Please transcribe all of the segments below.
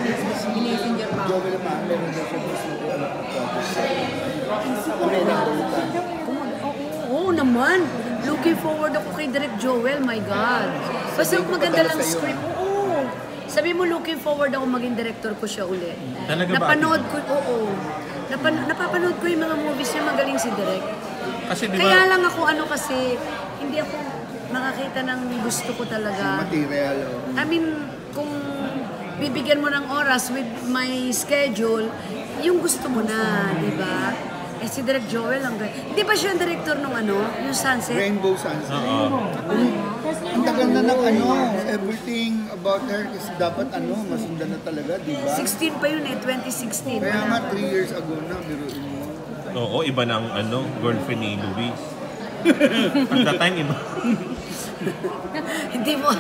messenger pa. Joel Ma, meron na siya gusto ko ano kami na Oo naman. Looking forward ako kay Direk Joel, my God. Basta maganda lang script. Oo. Sabi mo, looking forward ako maging director ko siya uli. Talaga ba? Napanood ko, oo. Napapanood ko yung mga movies niya, magaling si Direk. Kasi di Kaya ba, lang ako kasi, hindi ako makakita ng gusto ko talaga. material. I mean, kung bibigyan mo ng oras with my schedule, yung gusto mo na, di ba? Eh si Direk Joel, di ba siya ang director ng yung Sunset? Rainbow Sunset. Ang tagal na ng everything about her kasi dapat masundan na talaga, di ba? 16 pa yun 2016. Kaya nga 3 years ago na, biruin mo. oo, iba ng girlfriend ni Louis. At that time, iba. Hindi mo.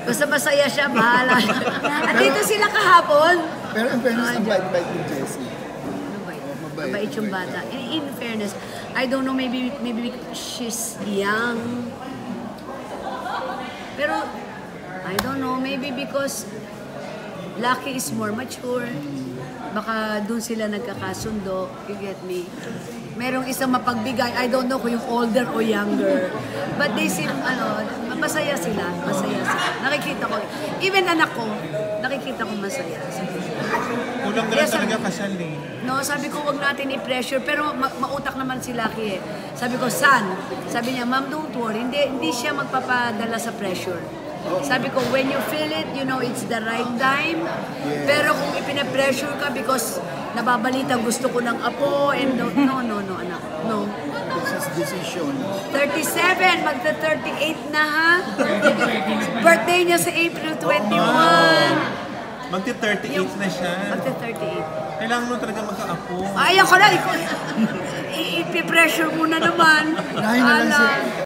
Basta masaya siya, bahala. At dito sila kahapon. Pero in fairness, ang bait-bait ni Jessie. Mabait yung bata. In fairness, I don't know, maybe she's young. Pero, I don't know, maybe because Lucky is more mature. Baka dun sila nagkakasundo. You get me? Merong isang mapagbigay. I don't know kung yung older o younger. But they seem, masaya sila. Masaya sila. Nakikita ko. Even anak ko, nakikita ko masaya. Kulang na lang talaga kasal eh. No, sabi ko wag natin i-pressure. Pero mautak naman si Lucky eh. Sabi ko, son. Sabi niya, ma'am, don't worry. Hindi siya magpapadala sa pressure. Sabi ko, when you feel it, you know it's the right time. Pero kung ipina-pressure ka because nababalita gusto ko ng apo, and no, anak. No. It's his decision. 37, magta-38 na ha. Birthday niya sa April 21. Magti-38 na siya. Magta-38. Kailangan mo talaga magka-apo. Ay, ako na. I-pressure mo na naman. Unahin na lang